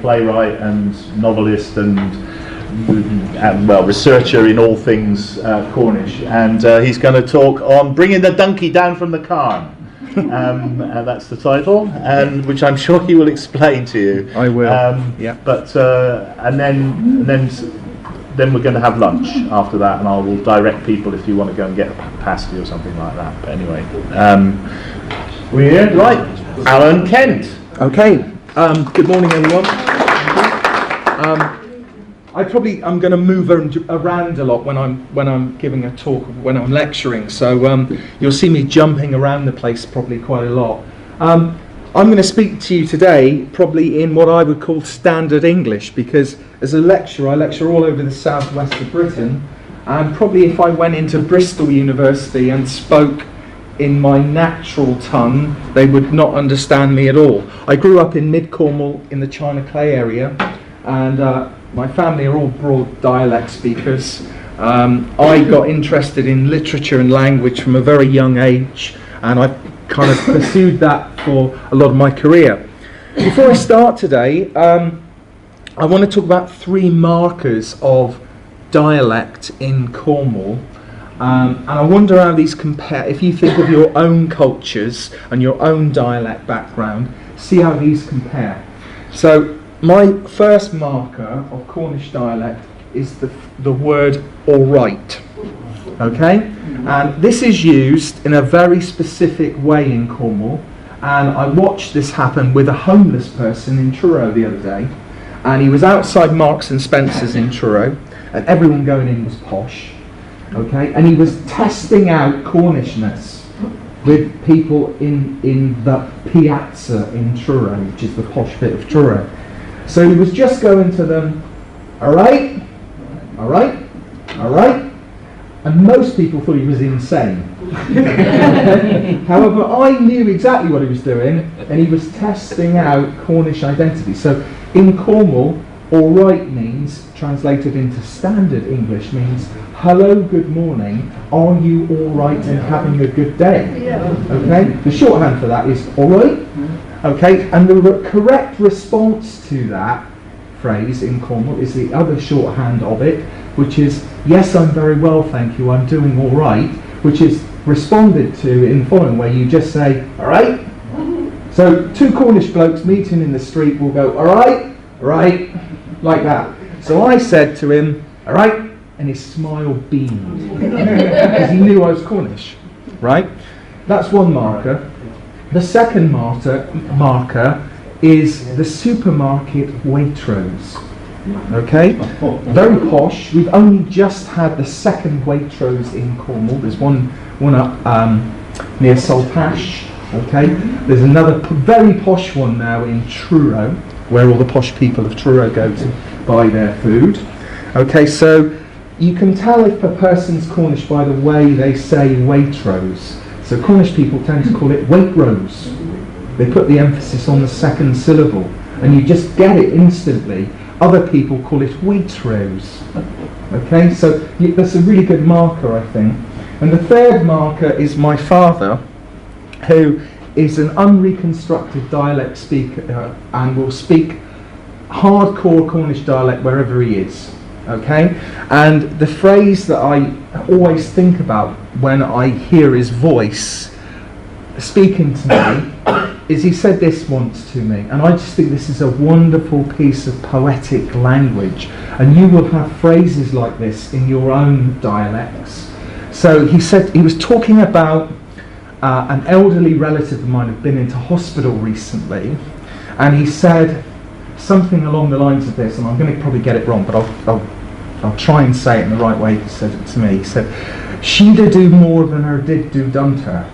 playwright and novelist and well, researcher in all things Cornish, and he's going to talk on bringing the donkey down from the cairn. That's the title, and which I'm sure he will explain to you. I will. Yeah. But and then we're going to have lunch after that, and I will direct people if you want to go and get a pasty or something like that. But anyway, we're right. Alan Kent. Okay. Good morning, everyone. I'm going to move around a lot when I'm giving a talk, when I'm lecturing. So you'll see me jumping around the place probably quite a lot. I'm going to speak to you today probably in what I would call standard English, because as a lecturer, I lecture all over the southwest of Britain, and probably if I went into Bristol University and spoke in my natural tongue, they would not understand me at all. I grew up in mid Cornwall in the China Clay area, and my family are all broad dialect speakers. I got interested in literature and language from a very young age, and I kind of pursued that for a lot of my career. Before I start today, I want to talk about 3 markers of dialect in Cornwall, and I wonder how these compare. If you think of your own cultures and your own dialect background, see how these compare. So my first marker of Cornish dialect is the word alright. Okay? And this is used in a very specific way in Cornwall, and I watched this happen with a homeless person in Truro the other day, and he was outside Marks and Spencer's in Truro, and everyone going in was posh, okay, and he was testing out Cornishness with people in the piazza in Truro, which is the posh bit of Truro. So he was just going to them, alright, alright, alright, and most people thought he was insane. However, I knew exactly what he was doing, and he was testing out Cornish identity. So in Cornwall, alright means, translated into standard English, means hello, good morning, are you alright and having a good day? Okay, the shorthand for that is alright. Okay, and the correct response to that phrase in Cornwall is the other shorthand of it, which is, yes, I'm very well, thank you, I'm doing all right, which is responded to in the following way. You just say, all right. So 2 Cornish blokes meeting in the street will go, all right, right, like that. So I said to him, all right, and his smile beamed, because he knew I was Cornish, right? That's one marker. The second marker is the supermarket Waitrose. Okay, very posh. We've only just had the second Waitrose in Cornwall. There's one up near Saltash. Okay, there's another very posh one now in Truro, where all the posh people of Truro go to buy their food. Okay, so you can tell if a person's Cornish by the way they say Waitrose. So Cornish people tend to call it Waitrose. They put the emphasis on the second syllable, and you just get it instantly. Other people call it Waitrose. Okay, so that's a really good marker, I think. And the third marker is my father, who is an unreconstructed dialect speaker and will speak hardcore Cornish dialect wherever he is. Okay, and the phrase that I always think about when I hear his voice speaking to me is, he said this once to me, and I just think this is a wonderful piece of poetic language, and you will have phrases like this in your own dialects. So he said, he was talking about an elderly relative of mine who had been into hospital recently, and he said something along the lines of this, and I'm going to probably get it wrong, but I'll try and say it in the right way. He said it to me. He said, "She'd do more than her did do done to her."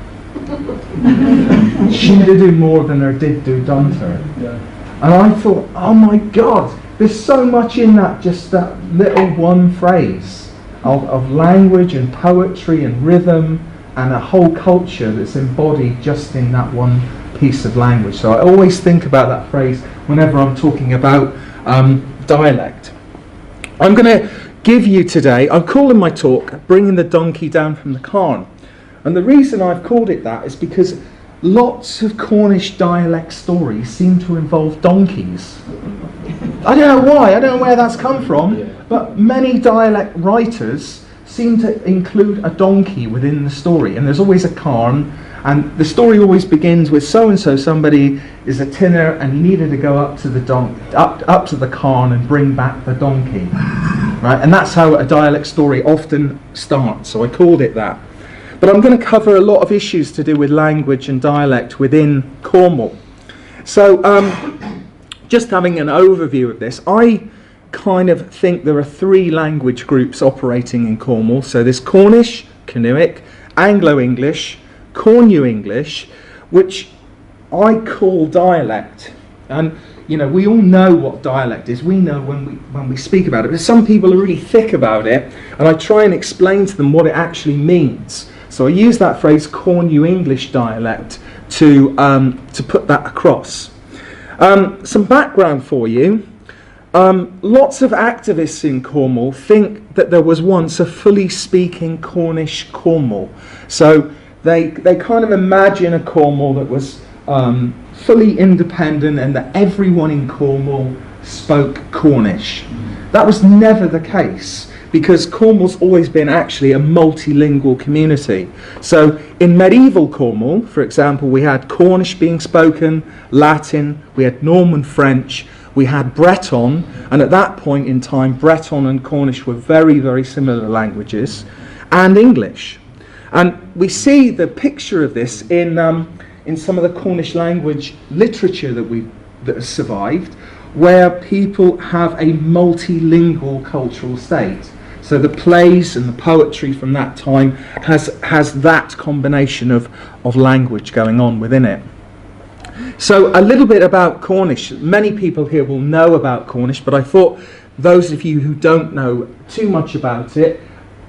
She'd do more than her did do done to her. Yeah. And I thought, oh my God, there's so much in that, just that little one phrase of language and poetry and rhythm and a whole culture that's embodied just in that one piece of language. So I always think about that phrase whenever I'm talking about dialect. I'm going to give you today, I'm calling my talk, Bringing the Donkey Down from the Cairn. And the reason I've called it that is because lots of Cornish dialect stories seem to involve donkeys. I don't know why, I don't know where that's come from, but many dialect writers seem to include a donkey within the story, and there's always a carn, and the story always begins with so-and-so, somebody is a tinner and he needed to go up to the up to the carn and bring back the donkey. Right? And that's how a dialect story often starts, so I called it that. But I'm going to cover a lot of issues to do with language and dialect within Cornwall. So just having an overview of this, I kind of think there are three language groups operating in Cornwall. So there's Cornish, Canoic, Anglo-English, Cornu English, which I call dialect. And you know, we all know what dialect is. We know when we speak about it. But some people are really thick about it, and I try and explain to them what it actually means. So I use that phrase Cornu English dialect to put that across. Some background for you. Lots of activists in Cornwall think that there was once a fully speaking Cornish Cornwall. So they kind of imagine a Cornwall that was fully independent and that everyone in Cornwall spoke Cornish. That was never the case, because Cornwall's always been actually a multilingual community. So in medieval Cornwall, for example, we had Cornish being spoken, Latin, we had Norman French, we had Breton, and at that point in time Breton and Cornish were very, very similar languages, and English. And we see the picture of this in some of the Cornish language literature that has survived, where people have a multilingual cultural state. So the plays and the poetry from that time has that combination of language going on within it. So a little bit about Cornish. Many people here will know about Cornish, but I thought those of you who don't know too much about it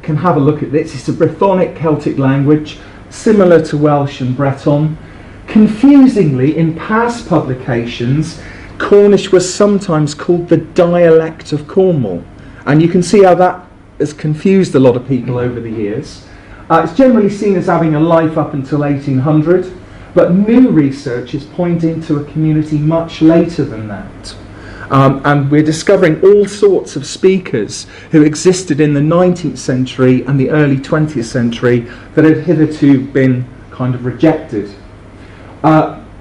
can have a look at this. It's a Brythonic Celtic language, similar to Welsh and Breton. Confusingly, in past publications, Cornish was sometimes called the dialect of Cornwall, and you can see how that has confused a lot of people over the years. It's generally seen as having a life up until 1800, but new research is pointing to a community much later than that. And we're discovering all sorts of speakers who existed in the 19th century and the early 20th century that had hitherto been kind of rejected.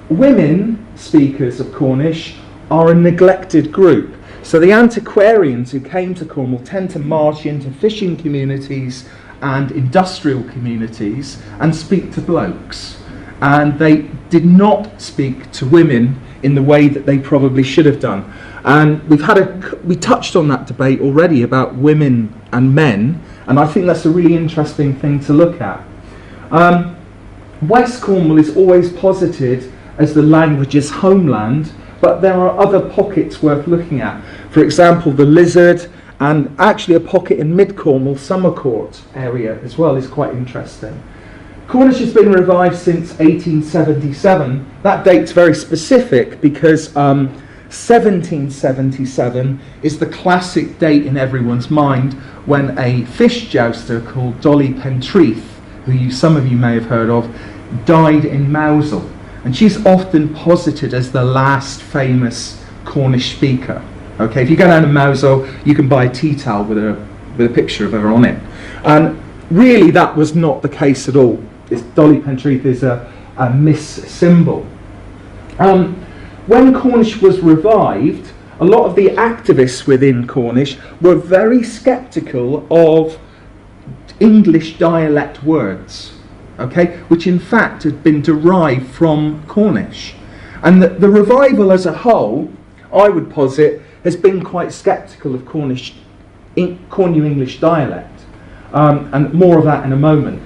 Women speakers of Cornish are a neglected group. So the antiquarians who came to Cornwall tend to march into fishing communities and industrial communities and speak to blokes. And they did not speak to women in the way that they probably should have done. And we touched on that debate already about women and men, and I think that's a really interesting thing to look at. West Cornwall is always posited as the language's homeland, but there are other pockets worth looking at. For example, the Lizard, and actually a pocket in Mid-Cornwall, Summercourt area as well is quite interesting. Cornish has been revived since 1877. That date's very specific because 1777 is the classic date in everyone's mind when a fish jouster called Dolly Pentreath, who some of you may have heard of, died in Mousehole. And she's often posited as the last famous Cornish speaker. Okay, if you go down to Mousehole, you can buy a tea towel with a picture of her on it. And really that was not the case at all. Dolly Pentreath is a mis-symbol. When Cornish was revived, a lot of the activists within Cornish were very sceptical of English dialect words, okay, which in fact had been derived from Cornish. And the revival as a whole, I would posit, has been quite sceptical of Cornu English dialect. And more of that in a moment.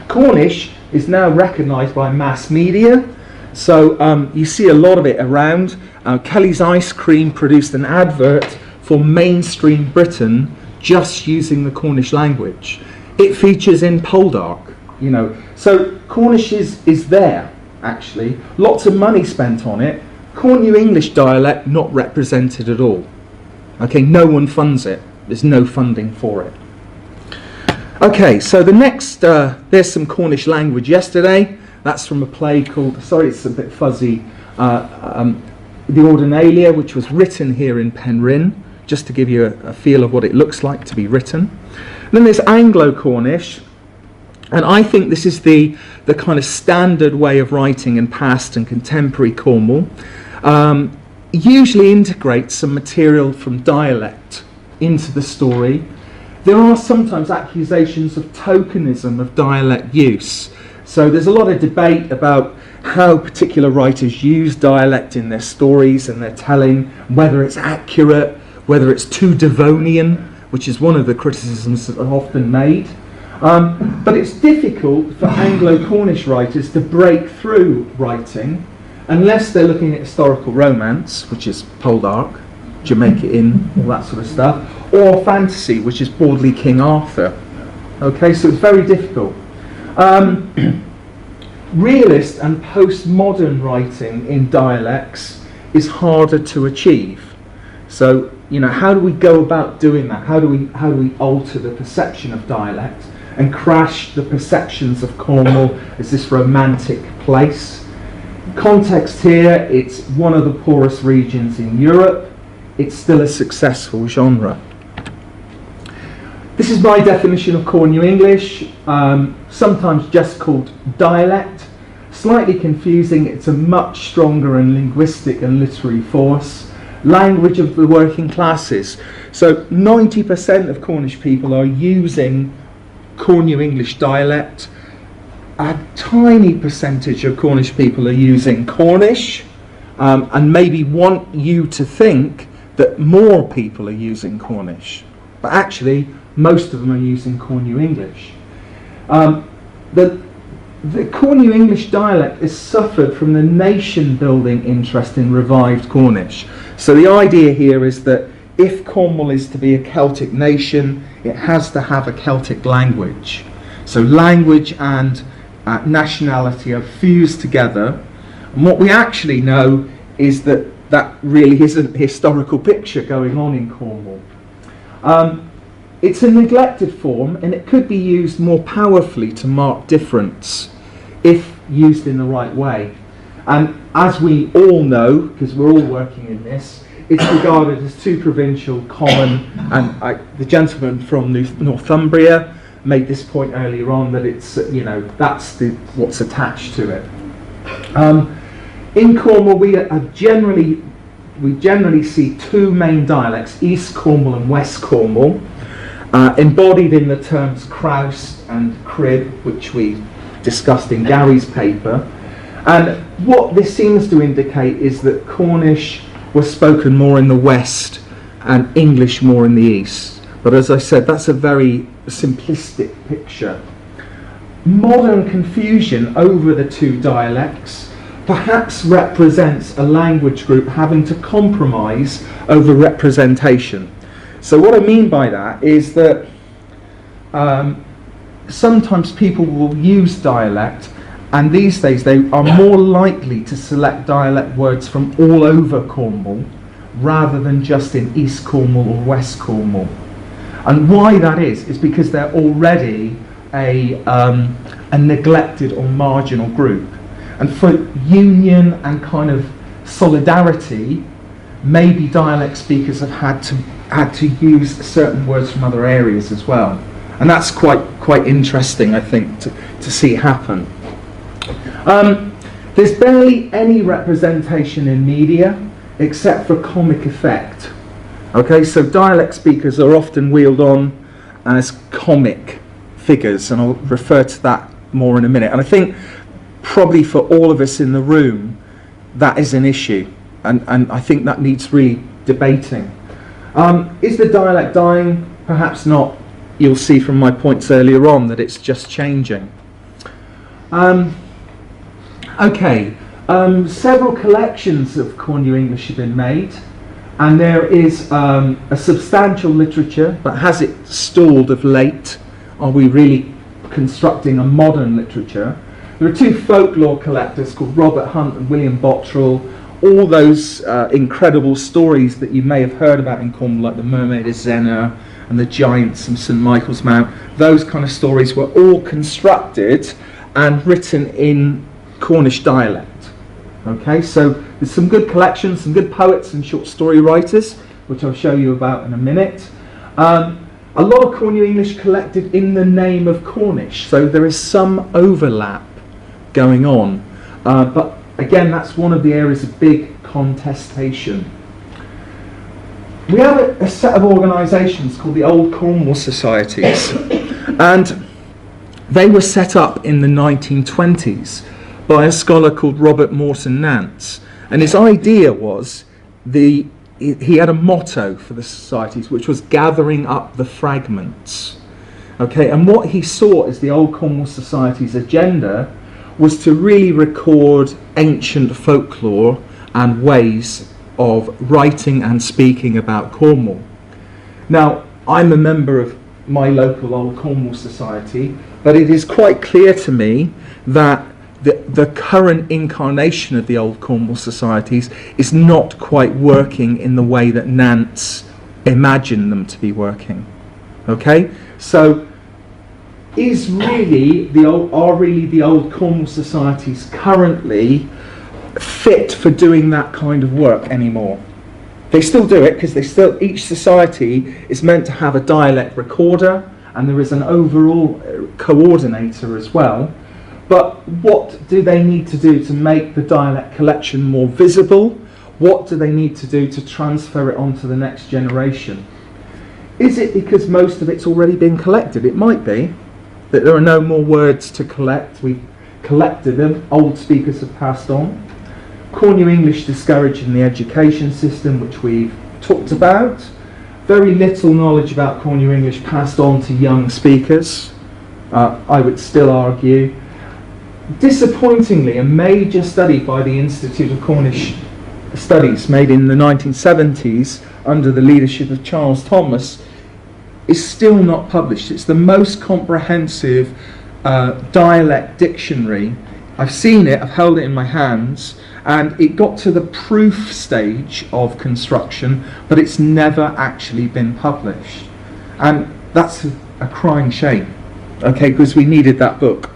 Cornish is now recognised by mass media, so you see a lot of it around. Kelly's Ice Cream produced an advert for mainstream Britain just using the Cornish language. It features in Poldark, you know. So Cornish is there, actually. Lots of money spent on it. Cornu English dialect not represented at all. Okay, no one funds it. There's no funding for it. Okay, so the next, there's some Cornish language yesterday. That's from a play called, sorry it's a bit fuzzy, the Ordinalia, which was written here in Penryn, just to give you a feel of what it looks like to be written. And then there's Anglo-Cornish, and I think this is the kind of standard way of writing in past and contemporary Cornwall. Usually integrates some material from dialect into the story. There are sometimes accusations of tokenism of dialect use. So there's a lot of debate about how particular writers use dialect in their stories and their telling, whether it's accurate, whether it's too Devonian, which is one of the criticisms that are often made. But it's difficult for Anglo-Cornish writers to break through writing unless they're looking at historical romance, which is Poldark, Jamaica Inn, all that sort of stuff, or fantasy, which is broadly King Arthur. Okay, so it's very difficult. Realist and postmodern writing in dialects is harder to achieve. So, how do we go about doing that? How do we alter the perception of dialect and crash the perceptions of Cornwall as this romantic place? Context here, it's one of the poorest regions in Europe. It's still a successful genre. This is my definition of Cornu English, sometimes just called dialect. Slightly confusing, it's a much stronger and linguistic and literary force. Language of the working classes. So 90% of Cornish people are using Cornu English dialect. A tiny percentage of Cornish people are using Cornish, and maybe want you to think that more people are using Cornish. But actually, most of them are using Cornu English. The Cornu English dialect has suffered from the nation-building interest in revived Cornish. So the idea here is that if Cornwall is to be a Celtic nation, it has to have a Celtic language. So language and nationality are fused together. And what we actually know is that that really isn't a historical picture going on in Cornwall. It's a neglected form, and it could be used more powerfully to mark difference if used in the right way. And as we all know, because we're all working in this, it's regarded as too provincial, common, and the gentleman from Northumbria made this point earlier on, that it's, that's what's attached to it. In Cornwall, we generally see two main dialects, East Cornwall and West Cornwall, embodied in the terms crouse and crib, which we discussed in Gary's paper. And what this seems to indicate is that Cornish was spoken more in the West and English more in the East. But as I said, that's a very simplistic picture. Modern confusion over the two dialects perhaps represents a language group having to compromise over representation. So what I mean by that is that sometimes people will use dialect, and these days they are more likely to select dialect words from all over Cornwall rather than just in East Cornwall or West Cornwall. And why that is because they're already a neglected or marginal group. And for union and kind of solidarity, maybe dialect speakers have had to use certain words from other areas as well. And that's quite interesting, I think, to see happen. There's barely any representation in media except for comic effect. Okay, so dialect speakers are often wheeled on as comic figures, and I'll refer to that more in a minute. And I think probably for all of us in the room, that is an issue, and I think that needs re-debating. Is the dialect dying? Perhaps not. You'll see from my points earlier on that it's just changing. Several collections of Cornu English have been made, and there is a substantial literature, but has it stalled of late? Are we really constructing a modern literature? There are two folklore collectors called Robert Hunt and William Bottrell. All those incredible stories that you may have heard about in Cornwall, like the Mermaid of Zennor and the Giants from St Michael's Mount, those kind of stories were all constructed and written in Cornish dialect. Okay, so there's some good collections, some good poets and short story writers, which I'll show you about in a minute. A lot of Cornu English collected in the name of Cornish, so there is some overlap going on. But again, that's one of the areas of big contestation. We have a set of organisations called the Old Cornwall Societies, and they were set up in the 1920s by a scholar called Robert Morton Nance, and his idea was he had a motto for the societies, which was gathering up the fragments. Okay, and what he saw as the Old Cornwall Society's agenda was to really record ancient folklore and ways of writing and speaking about Cornwall. Now, I'm a member of my local Old Cornwall Society, but it is quite clear to me that the current incarnation of the Old Cornwall Societies is not quite working in the way that Nance imagined them to be working. Okay, so are really the Old Cornwall Societies currently fit for doing that kind of work anymore? They still do it because each society is meant to have a dialect recorder, and there is an overall coordinator as well. But what do they need to do to make the dialect collection more visible? What do they need to do to transfer it on to the next generation? Is it because most of it's already been collected? It might be that there are no more words to collect. We've collected them, old speakers have passed on. Cornu English discouraged in the education system, which we've talked about. Very little knowledge about Cornu English passed on to young speakers, I would still argue. Disappointingly, a major study by the Institute of Cornish Studies made in the 1970s under the leadership of Charles Thomas is still not published. It's the most comprehensive dialect dictionary. I've seen it, I've held it in my hands, and it got to the proof stage of construction, but it's never actually been published. And that's a crying shame, okay, because we needed that book.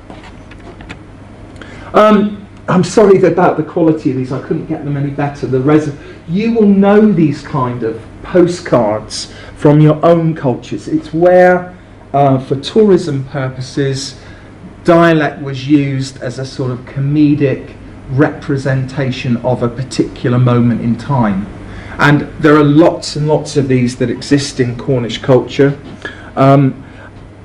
I'm sorry about the quality of these, I couldn't get them any better. You will know these kind of postcards from your own cultures. It's where, for tourism purposes, dialect was used as a sort of comedic representation of a particular moment in time. And there are lots and lots of these that exist in Cornish culture.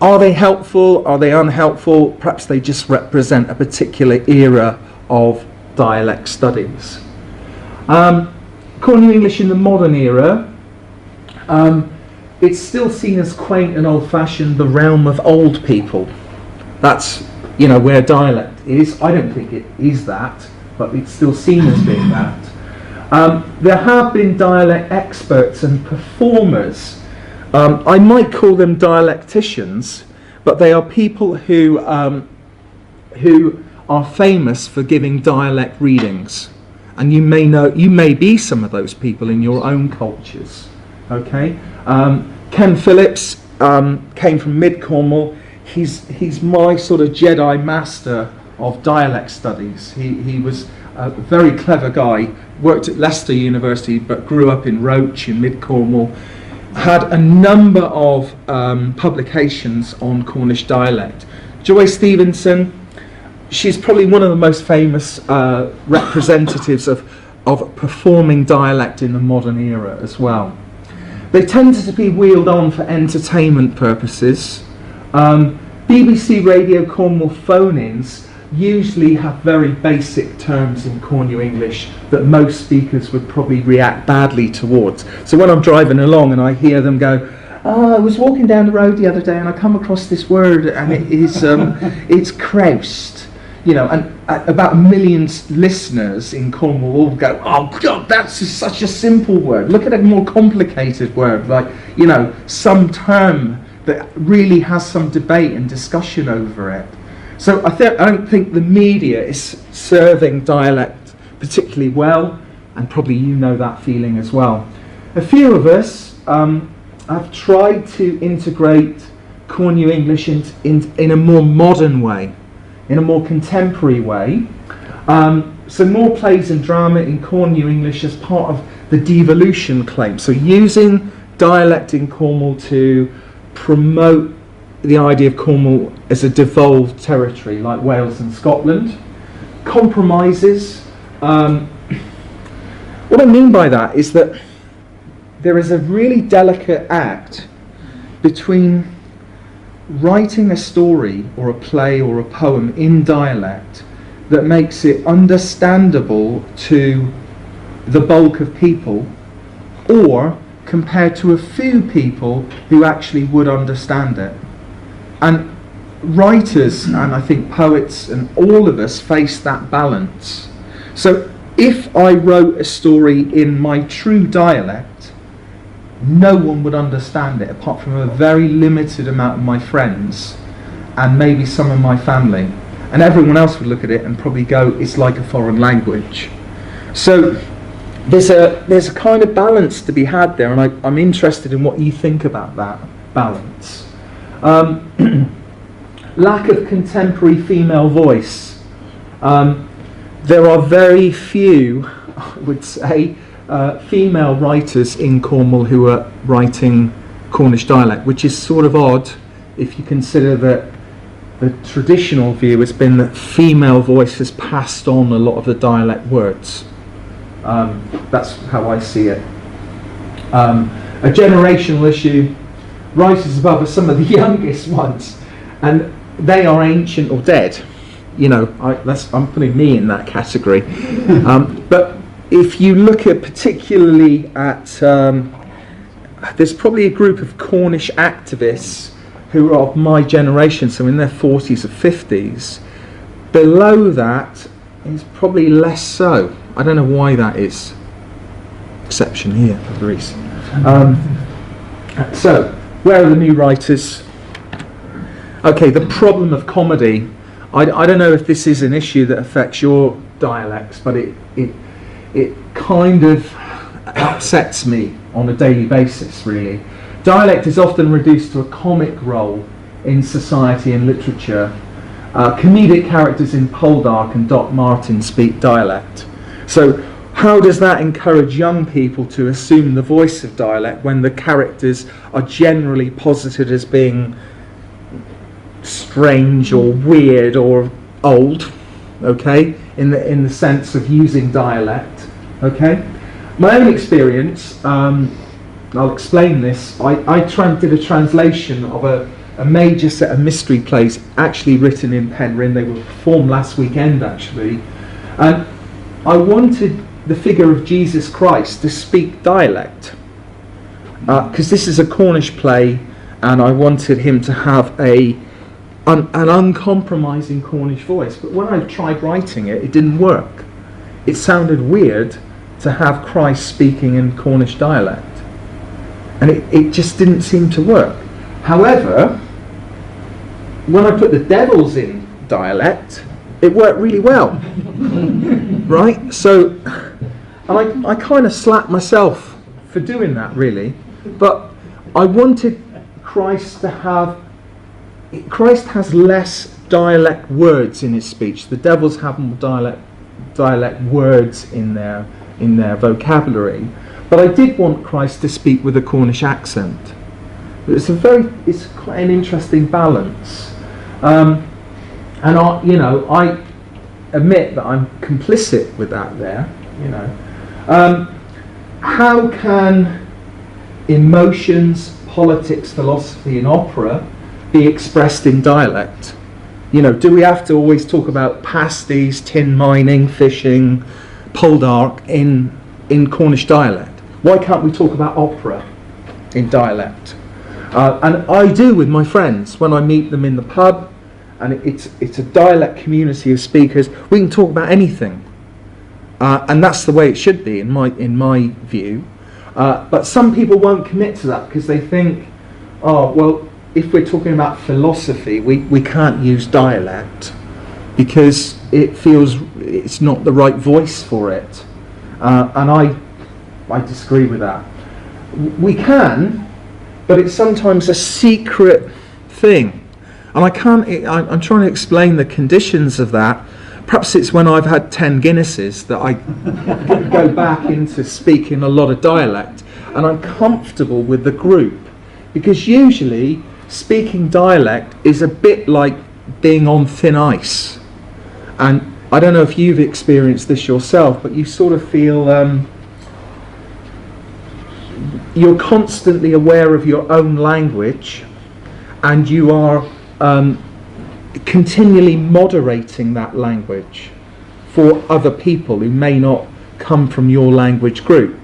Are they helpful? Are they unhelpful? Perhaps they just represent a particular era of dialect studies. Cornu English in the modern era, it's still seen as quaint and old-fashioned, the realm of old people. That's, where dialect is. I don't think it is that, but it's still seen as being that. There have been dialect experts and performers. I might call them dialecticians, but they are people who are famous for giving dialect readings, and you may be some of those people in your own cultures. Okay, Ken Phillips came from Mid Cornwall. He's my sort of Jedi master of dialect studies. He was a very clever guy. Worked at Leicester University, but grew up in Roach in Mid Cornwall. Had a number of publications on Cornish dialect. Joy Stevenson, she's probably one of the most famous representatives of performing dialect in the modern era as well. They tended to be wheeled on for entertainment purposes. BBC Radio Cornwall phone-ins usually have very basic terms in Cornu English that most speakers would probably react badly towards. So when I'm driving along and I hear them go, I was walking down the road the other day and I come across this word and it is it's croused, and about 1 million listeners in Cornwall all go, oh God, that's such a simple word. Look at a more complicated word, like, some term that really has some debate and discussion over it. So I don't think the media is serving dialect particularly well, and probably you know that feeling as well. A few of us have tried to integrate Cornu English in a more modern way, in a more contemporary way. So more plays and drama in Cornwall English as part of the devolution claim. So using dialect in Cornwall to promote the idea of Cornwall as a devolved territory like Wales and Scotland. Compromises. What I mean by that is that there is a really delicate act between writing a story or a play or a poem in dialect that makes it understandable to the bulk of people, or compared to a few people who actually would understand it. And writers, and I think poets and all of us, face that balance. So if I wrote a story in my true dialect, no one would understand it apart from a very limited amount of my friends and maybe some of my family. And everyone else would look at it and probably go, it's like a foreign language. So there's a kind of balance to be had there, and I'm interested in what you think about that balance. Lack of contemporary female voice. There are very few, I would say, female writers in Cornwall who are writing Cornish dialect, which is sort of odd if you consider that the traditional view has been that female voice has passed on a lot of the dialect words. That's how I see it. A generational issue. Rises above are some of the youngest ones, and they are ancient or dead. You know, I'm putting me in that category. But if you look at particularly at, there's probably a group of Cornish activists who are of my generation, so in their 40s or 50s. Below that is probably less so. I don't know why that is. Exception here, Greece. So, where are the new writers? Okay, the problem of comedy. I don't know if this is an issue that affects your dialects, but it kind of upsets me on a daily basis, really. Dialect is often reduced to a comic role in society and literature. Comedic characters in Poldark and Doc Martin speak dialect. So how does that encourage young people to assume the voice of dialect when the characters are generally posited as being strange or weird or old, okay, in the sense of using dialect, okay? My own experience, I'll explain this. I did a translation of a major set of mystery plays actually written in Penryn. They were performed last weekend actually, and I wanted the figure of Jesus Christ to speak dialect because this is a Cornish play, and I wanted him to have an uncompromising Cornish voice. But when I tried writing it, it didn't work. It sounded weird to have Christ speaking in Cornish dialect, and it just didn't seem to work. However, when I put the devils in dialect, it worked really well. Right? So, and I kind of slapped myself for doing that, really. But I wanted Christ to have... Christ has less dialect words in his speech. The devils have more dialect words in their vocabulary. But I did want Christ to speak with a Cornish accent. It's quite an interesting balance. And I admit that I'm complicit with that there, you know. How can emotions, politics, philosophy and opera be expressed in dialect? You know, do we have to always talk about pasties, tin mining, fishing, poldark in Cornish dialect? Why can't we talk about opera in dialect? And I do with my friends when I meet them in the pub, and it's a dialect community of speakers. We can talk about anything, and that's the way it should be in my view. But some people won't commit to that because they think, oh well, if we're talking about philosophy, we can't use dialect because it feels it's not the right voice for it, and I disagree with that. We can, but it's sometimes a secret thing, and I'm trying to explain the conditions of that. perhaps it's when I've had 10 Guinnesses that I go back into speaking a lot of dialect, and I'm comfortable with the group, because usually speaking dialect is a bit like being on thin ice. And I don't know if you've experienced this yourself, but you sort of feel you're constantly aware of your own language, and you are continually moderating that language for other people who may not come from your language group.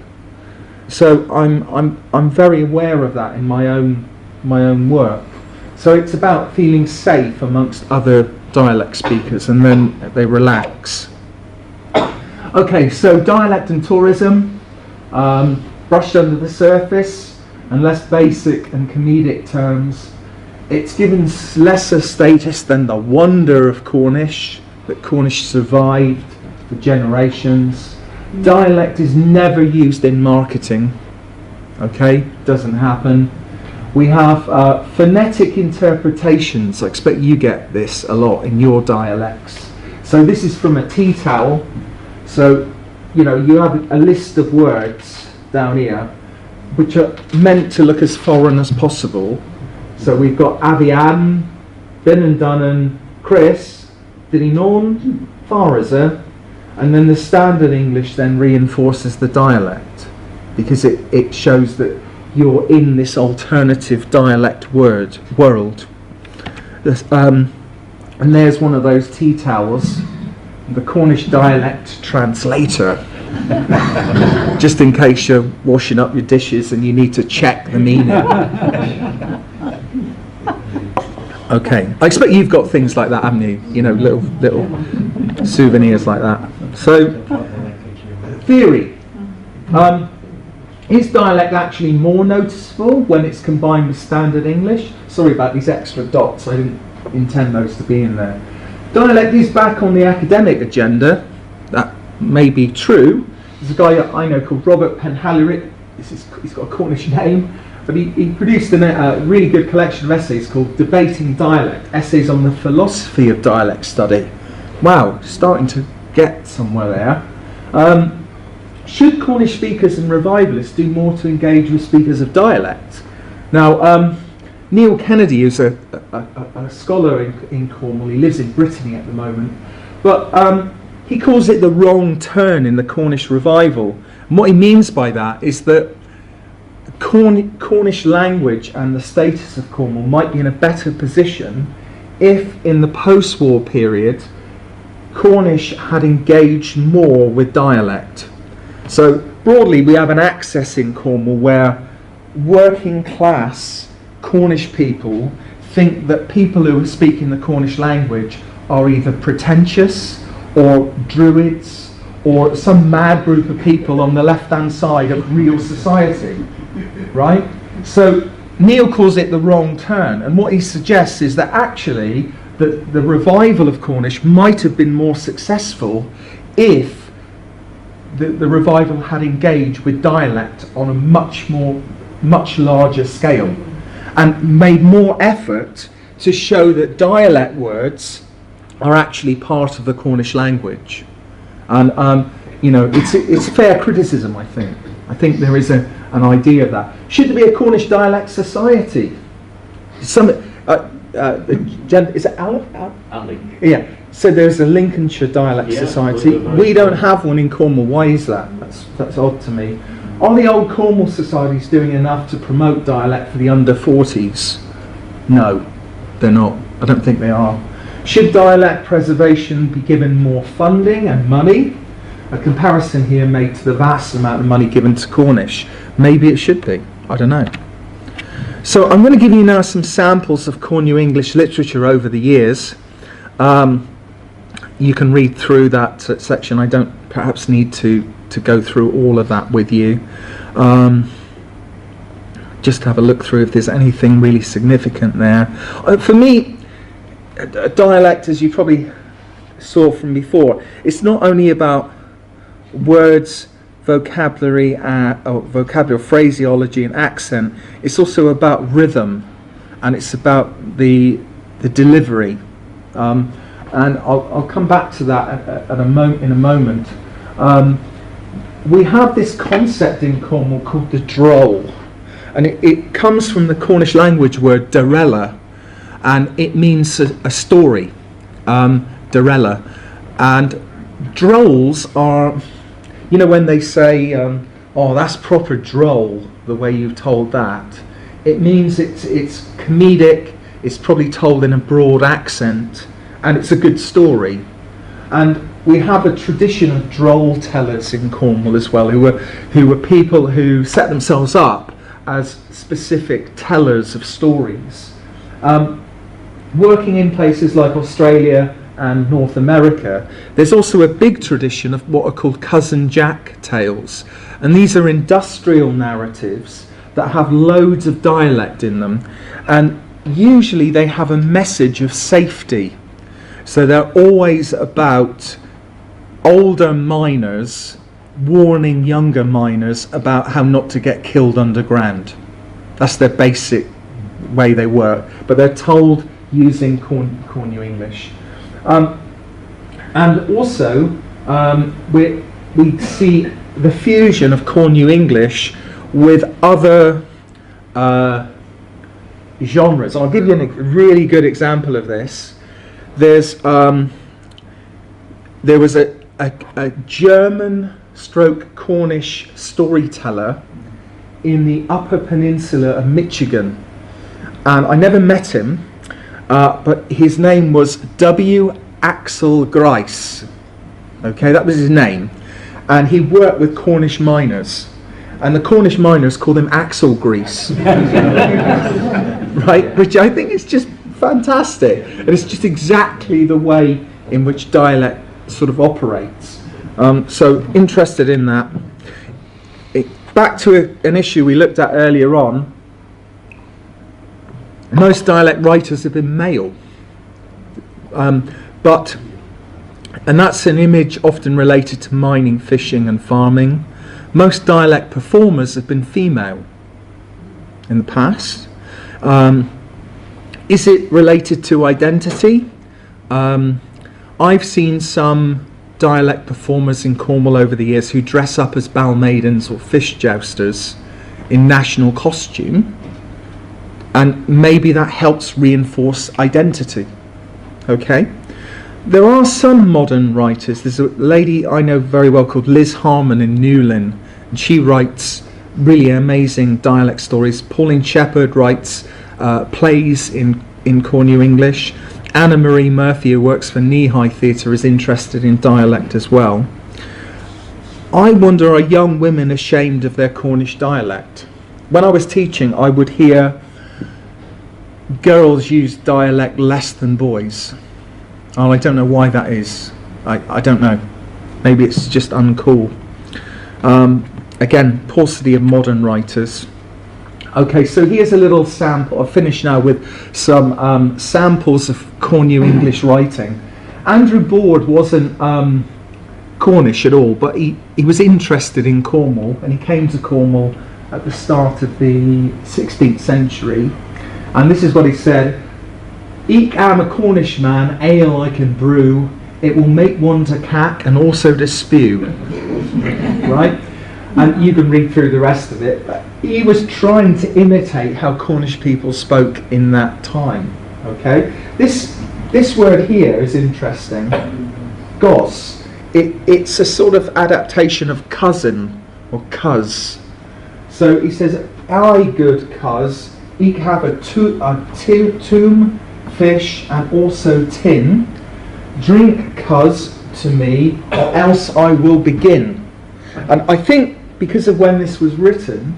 So I'm very aware of that in my own work. So it's about feeling safe amongst other dialect speakers, and then they relax. Okay, so dialect and tourism, brushed under the surface, and less basic and comedic terms. It's given lesser status than the wonder of Cornish, that Cornish survived for generations. Dialect is never used in marketing, okay, doesn't happen. We have phonetic interpretations. I expect you get this a lot in your dialects. So this is from a tea towel. So, you know, you have a list of words down here which are meant to look as foreign as possible. So we've got Avian, Bin and Dunnan, Chris, Dininon, Faraza, and then the standard English then reinforces the dialect, because it shows that you're in this alternative dialect world. And there's one of those tea towels, the Cornish dialect translator, just in case you're washing up your dishes and you need to check the meaning. Okay, I expect you've got things like that, haven't you? You know, little souvenirs like that. So, theory. Is dialect actually more noticeable when it's combined with standard English? Sorry about these extra dots, I didn't intend those to be in there. Dialect is back on the academic agenda. That may be true. There's a guy I know called Robert Penhallerit. He's got a Cornish name, but he produced a really good collection of essays called Debating Dialect, Essays on the Philosophy of Dialect Study. Wow, starting to get somewhere there. Should Cornish speakers and revivalists do more to engage with speakers of dialect? Now, Neil Kennedy is a scholar in Cornwall. He lives in Brittany at the moment, but he calls it the wrong turn in the Cornish revival. And what he means by that is that Cornish language and the status of Cornwall might be in a better position if, in the post-war period, Cornish had engaged more with dialect. So broadly, we have an access in Cornwall where working class Cornish people think that people who are speaking the Cornish language are either pretentious or druids or some mad group of people on the left-hand side of real society, right? So Neil calls it the wrong turn, and what he suggests is that actually the revival of Cornish might have been more successful if the revival had engaged with dialect on a much larger scale and made more effort to show that dialect words are actually part of the Cornish language. And you know, it's fair criticism, I think. I think there is an idea of that. Should there be a Cornish dialect society? Is it Ali? Yeah. So there's a Lincolnshire Dialect Society. We don't have one in Cornwall. Why is that? That's odd to me. Are the old Cornwall societies doing enough to promote dialect for the under 40s? No, they're not. I don't think they are. Should dialect preservation be given more funding and money? A comparison here made to the vast amount of money given to Cornish. Maybe it should be. I don't know. So I'm going to give you now some samples of Cornu English literature over the years. You can read through that section. I don't perhaps need to go through all of that with you. Just have a look through if there's anything really significant there. For me, dialect, as you probably saw from before, it's not only about words, vocabulary, phraseology and accent. It's also about rhythm, and it's about the delivery. and I'll come back to that in a moment. We have this concept in Cornwall called the droll, and it comes from the Cornish language word darella, and it means a story, darella. And drolls are, you know, when they say, oh, that's proper droll, the way you've told that, it means it's comedic, it's probably told in a broad accent, and it's a good story. And we have a tradition of droll tellers in Cornwall as well, who were people who set themselves up as specific tellers of stories. Working in places like Australia and North America, there's also a big tradition of what are called Cousin Jack tales, and these are industrial narratives that have loads of dialect in them, and usually they have a message of safety. So they're always about older miners warning younger miners about how not to get killed underground. That's their basic way they work, but they're told using Cornu English. And also we see the fusion of Cornu English with other genres. I'll give you a really good example of this. There was a German stroke Cornish storyteller in the Upper Peninsula of Michigan, and I never met him, but his name was W. Axel Grice. Okay, that was his name, and he worked with Cornish miners, and the Cornish miners called him Axel Grease. Right, which I think is just fantastic, and it's just exactly the way in which dialect sort of operates. So interested in that. Back to an issue we looked at earlier on. Most dialect writers have been male, and that's an image often related to mining, fishing and farming. Most dialect performers have been female in the past. Is it related to identity? I've seen some dialect performers in Cornwall over the years who dress up as Balmaidens or fish jousters in national costume, and maybe that helps reinforce identity. Okay? There are some modern writers. There's a lady I know very well called Liz Harmon in Newlyn, and she writes really amazing dialect stories. Pauline Shepherd writes plays in Cornu English. Anna Marie Murphy, who works for Knee High Theatre, is interested in dialect as well. I wonder, are young women ashamed of their Cornish dialect? When I was teaching, I would hear girls use dialect less than boys. Oh, I don't know why that is. I don't know. Maybe it's just uncool. Again, paucity of modern writers. Okay, so here's a little sample. I'll finish now with some samples of Cornu English writing. Andrew Board wasn't Cornish at all, but he was interested in Cornwall, and he came to Cornwall at the start of the 16th century. And this is what he said: "Eke am a Cornish man, ale I can brew, it will make one to cack and also to spew." Right? And you can read through the rest of it. But he was trying to imitate how Cornish people spoke in that time. Okay? This word here is interesting. Goss. It's a sort of adaptation of cousin or cuz. So he says, "I good cuz, eke have a tomb, fish, and also tin. Drink cuz to me, or else I will begin." And I think because of when this was written,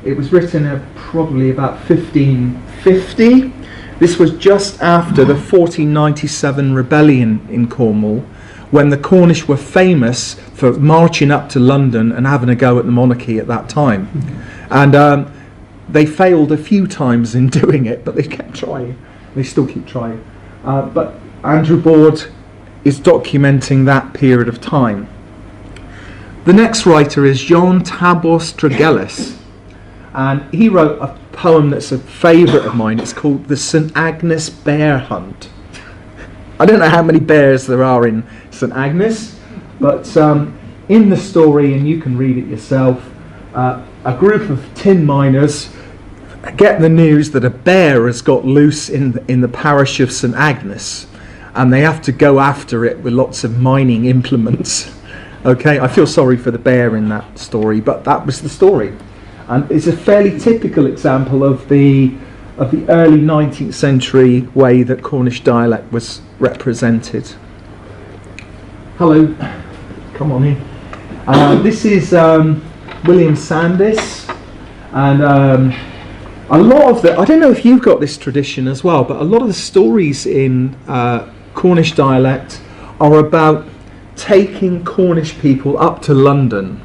it was written probably about 1550. This was just after the 1497 rebellion in Cornwall, when the Cornish were famous for marching up to London and having a go at the monarchy at that time. And they failed a few times in doing it, but they kept trying. They still keep trying. But Andrew Board is documenting that period of time. The next writer is John Tabos Tregellis, and he wrote a poem that's a favourite of mine. It's called The St Agnes Bear Hunt. I don't know how many bears there are in St Agnes, but in the story, and you can read it yourself, a group of tin miners get the news that a bear has got loose in the parish of St Agnes, and they have to go after it with lots of mining implements. Okay, I feel sorry for the bear in that story, but that was the story. And it's a fairly typical example of the early 19th century way that Cornish dialect was represented. Hello, come on in. This is William Sandys, and a lot of I don't know if you've got this tradition as well, but a lot of the stories in Cornish dialect are about taking Cornish people up to London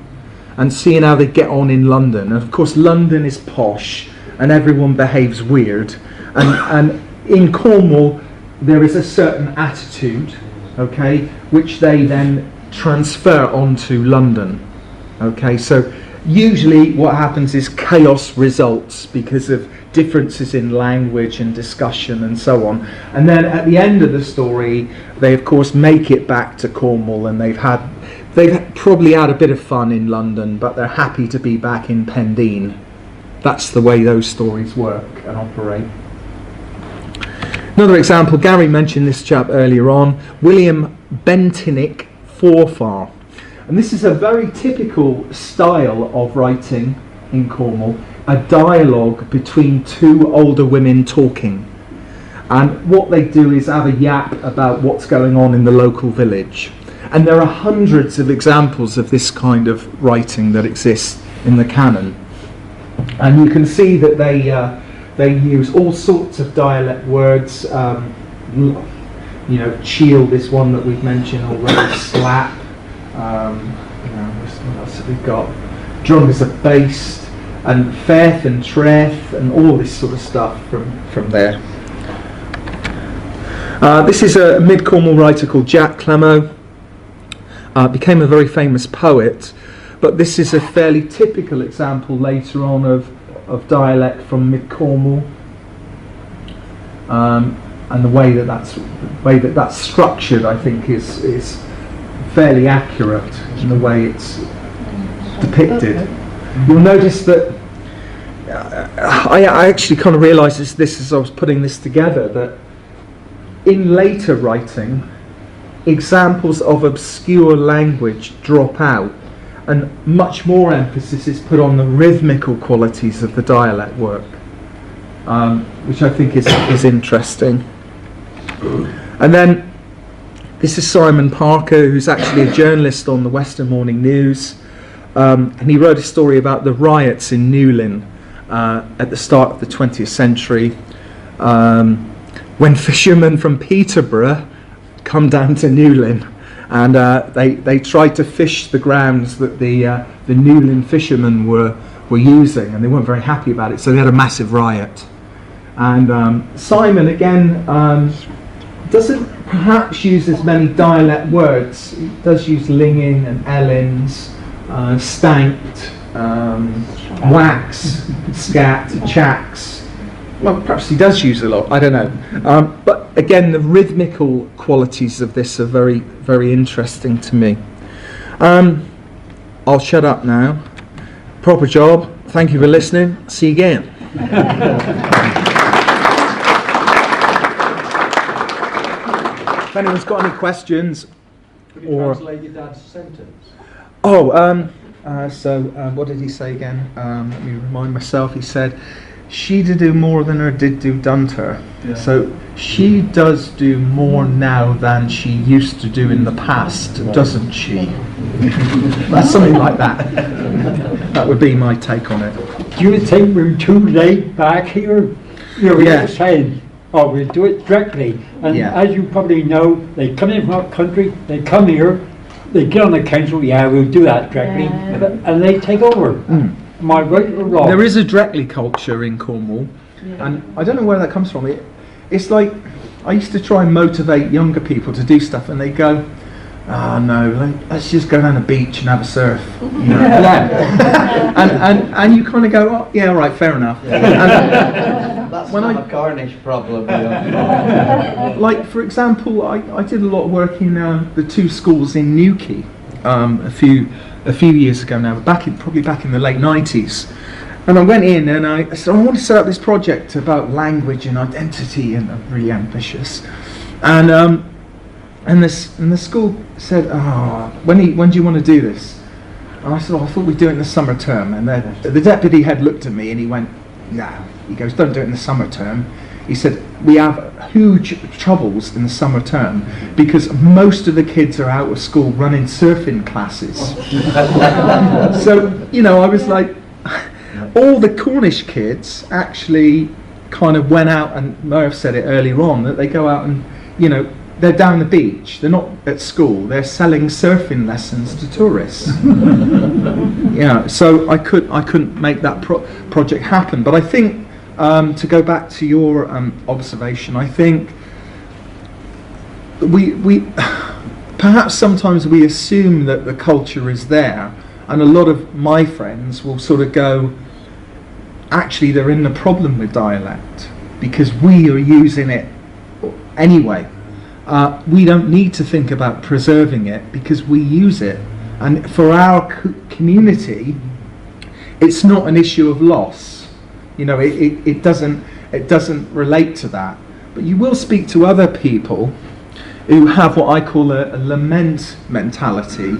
and seeing how they get on in London. And of course London is posh and everyone behaves weird, and in Cornwall there is a certain attitude, okay, which they then transfer onto London. Okay, so usually what happens is chaos results because of differences in language and discussion and so on, and then at the end of the story they of course make it back to Cornwall, and they've probably had a bit of fun in London, but they're happy to be back in Pendeen. That's the way those stories work and operate. Another example, Gary mentioned this chap earlier on, William Bentinck Forfar. And this is a very typical style of writing in Cornwall, a dialogue between two older women talking. And what they do is have a yap about what's going on in the local village. And there are hundreds of examples of this kind of writing that exists in the canon. And you can see that they use all sorts of dialect words. Shield is one that we've mentioned already, slap. What else have we got? Drum is a bass, and faith and treth, and all this sort of stuff from there. This is a mid-Cornwall writer called Jack Clemo. Became a very famous poet, but this is a fairly typical example later on of dialect from mid-Cornwall, and the way that that's structured, I think, is fairly accurate in the way it's depicted. You'll notice that I actually kind of realised this as I was putting this together, that in later writing, examples of obscure language drop out, and much more emphasis is put on the rhythmical qualities of the dialect work, which I think is interesting. And then this is Simon Parker, who's actually a journalist on the Western Morning News, and he wrote a story about the riots in Newlyn at the start of the 20th century, when fishermen from Peterborough come down to Newlyn, and they tried to fish the grounds that the Newlyn fishermen were using, and they weren't very happy about it, so they had a massive riot. And Simon again doesn't perhaps use as many dialect words. He does use linging and ellins, stanked, wax, scat, chacks. Well, perhaps he does use a lot, I don't know. But again, the rhythmical qualities of this are very, very interesting to me. I'll shut up now. Proper job. Thank you for listening. See you again. If anyone's got any questions, Could you translate your dad's sentence? What did he say again? Let me remind myself. He said, she did do more than her did do done to her. Yeah. So she does do more now than she used to do in the past, right, doesn't she? That's something like that. That would be my take on it. Do you think we're too laid back here? You're just saying, oh, we'll do it directly. And as you probably know, they come in from our country, they come here, they get on the council, we'll do that directly, and they take over. Mm. Am I right or wrong? There is a directly culture in Cornwall, and I don't know where that comes from. It's like, I used to try and motivate younger people to do stuff, and they go, oh no, let's just go down the beach and have a surf. You know? And you kind of go, oh, yeah, all right, fair enough. Yeah. That's when not a Cornish problem. like for example, I did a lot of work in the two schools in Newquay a few years ago now, probably back in the late 90s. And I went in and I said, I want to set up this project about language and identity, and I'm really ambitious. And the school said, when do you want to do this? And I said, I thought we'd do it in the summer term. And the deputy head looked at me and he went, no. He goes, don't do it in the summer term. He said, we have huge troubles in the summer term because most of the kids are out of school running surfing classes. So, I was like, all the Cornish kids actually kind of went out, and Merv said it earlier on, that they go out and, they're down the beach, they're not at school, they're selling surfing lessons to tourists. So I couldn't make that project happen. But I think, to go back to your observation, I think we perhaps sometimes we assume that the culture is there, and a lot of my friends will sort of go, actually they're in the problem with dialect because we are using it anyway. We don't need to think about preserving it because we use it, and for our community it's not an issue of loss. It doesn't relate to that. But you will speak to other people who have what I call a lament mentality,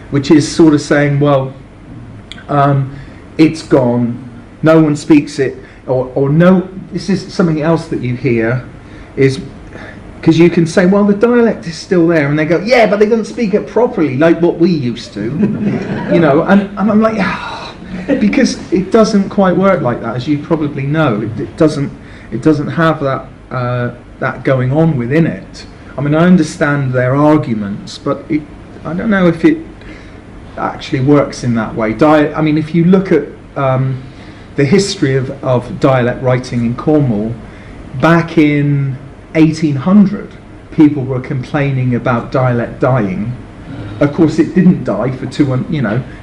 which is sort of saying, well, it's gone, no one speaks it, or no, this is something else that you hear, is because you can say, well, the dialect is still there, and they go, yeah, but they don't speak it properly like what we used to. And I'm like, because it doesn't quite work like that, as you probably know. It doesn't have that going on within it. I mean, I understand their arguments, but I don't know if it actually works in that way. I mean, if you look at the history of dialect writing in Cornwall, back in 1800, people were complaining about dialect dying. Of course, it didn't die for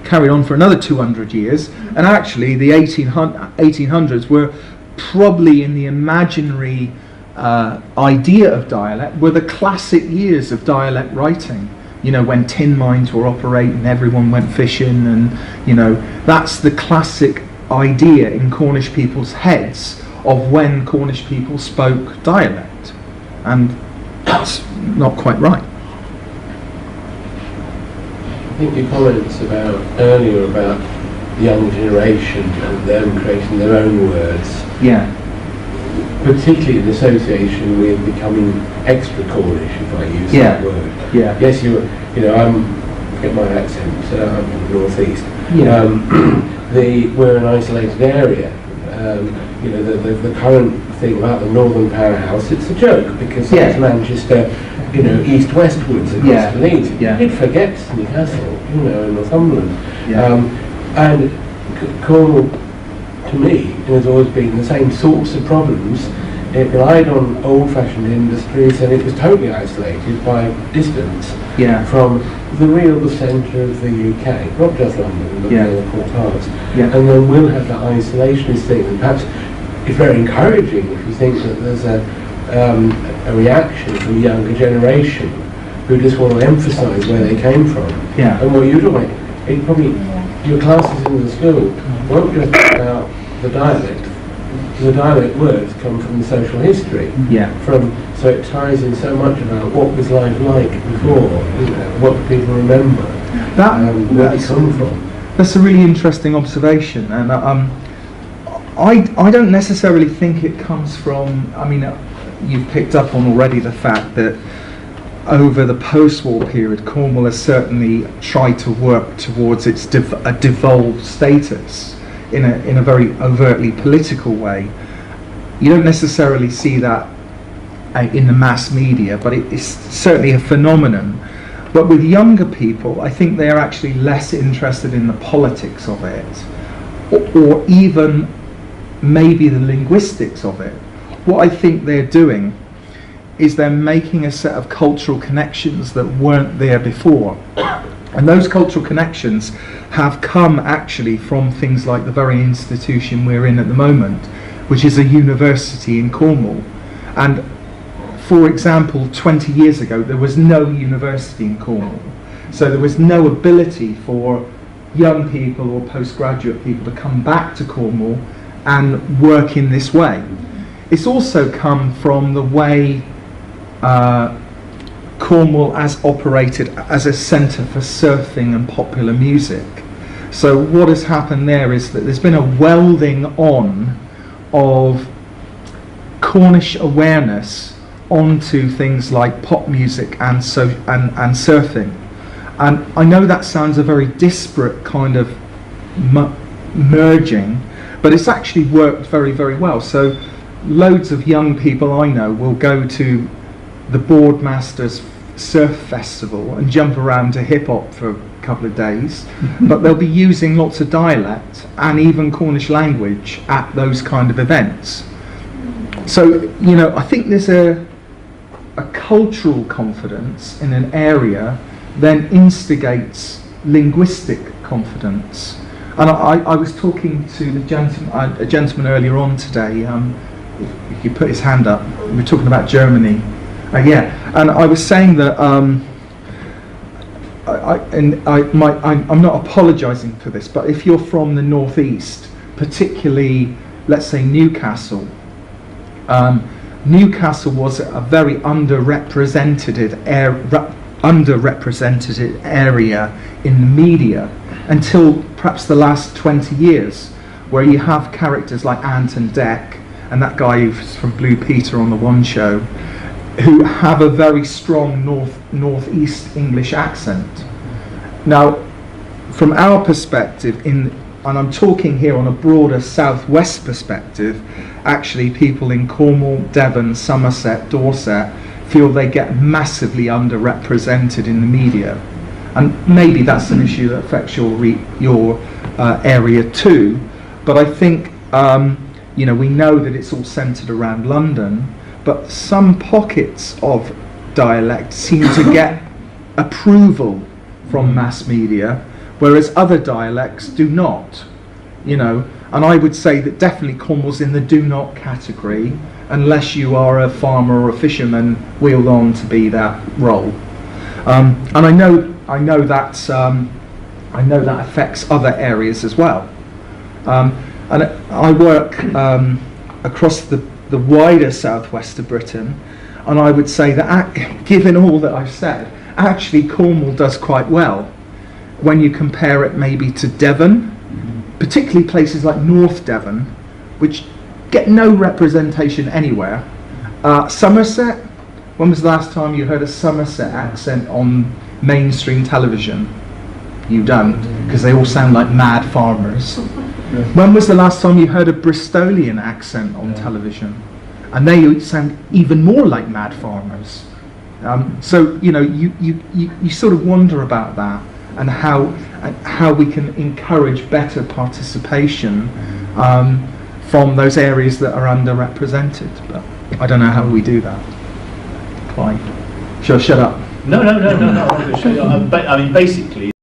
carried on for another 200 years, and actually the 1800s were probably, in the imaginary idea of dialect, were the classic years of dialect writing. When tin mines were operating, everyone went fishing, and that's the classic idea in Cornish people's heads of when Cornish people spoke dialect, and that's not quite right. I think your comments earlier about the young generation and them creating their own words, particularly in association with becoming extra Cornish, if I use that word. Yes, forget my accent, I'm from the northeast. We're an isolated area. The current thing about the Northern Powerhouse, it's a joke because it's Manchester, east-westwards across the Leeds. It forgets Newcastle, and Northumberland. And Cornwall, to me, has always been the same sorts of problems. It relied on old-fashioned industries, and it was totally isolated by distance from the real centre of the UK, not just London, but the other core parts. And then we'll have that isolationist thing, and perhaps it's very encouraging if you think that there's a reaction from a younger generation who just want to emphasise where they came from. And what you're doing, it probably, your classes in the school won't just be about the dialect. The dialect words come from the social history. So it ties in so much about what was life like before, what do people remember, where they come from. That's a really interesting observation, and I don't necessarily think it comes from, you've picked up on already the fact that over the post-war period, Cornwall has certainly tried to work towards its a devolved status in a very overtly political way. You don't necessarily see that in the mass media, but it's certainly a phenomenon. But with younger people, I think they are actually less interested in the politics of it, or even maybe the linguistics of it. What I think they're doing is they're making a set of cultural connections that weren't there before. And those cultural connections have come actually from things like the very institution we're in at the moment, which is a university in Cornwall. And for example, 20 years ago, there was no university in Cornwall. So there was no ability for young people or postgraduate people to come back to Cornwall and work in this way. It's also come from the way Cornwall has operated as a centre for surfing and popular music. So what has happened there is that there's been a welding on of Cornish awareness onto things like pop music and surfing. And I know that sounds a very disparate kind of merging, but it's actually worked very, very well. So loads of young people I know will go to the Boardmasters Surf Festival and jump around to hip hop for a couple of days, but they'll be using lots of dialect and even Cornish language at those kind of events. So, you know, I think there's a cultural confidence in an area then instigates linguistic confidence. And I was talking to a gentleman earlier on today, if you put his hand up, we were talking about Germany. And I was saying that I'm not apologising for this, but if you're from the northeast, particularly, let's say Newcastle, Newcastle was a very underrepresented area in the media until perhaps the last 20 years, where you have characters like Ant and Dec and that guy who's from Blue Peter on the One Show, who have a very strong northeast English accent. Now, from our perspective, and I'm talking here on a broader southwest perspective, actually people in Cornwall, Devon, Somerset, Dorset feel they get massively underrepresented in the media. And maybe that's an issue that affects your area too, but I think you know, we know that it's all centred around London, but some pockets of dialect seem to get approval from mass media, whereas other dialects do not, you know. And I would say that definitely Cornwall's in the do not category, unless you are a farmer or a fisherman wheeled on to be that role. And I know that affects other areas as well. And I work across the wider southwest of Britain, and I would say that given all that I've said, actually Cornwall does quite well when you compare it maybe to Devon, particularly places like North Devon, which get no representation anywhere. Somerset, when was the last time you heard a Somerset accent on mainstream television? You don't, because they all sound like mad farmers. When was the last time you heard a Bristolian accent on television? And they sound even more like mad farmers. So you know, you sort of wonder about that, and how we can encourage better participation from those areas that are underrepresented. But I don't know how we do that. Fine. Shall I shut up? No. But I mean, basically.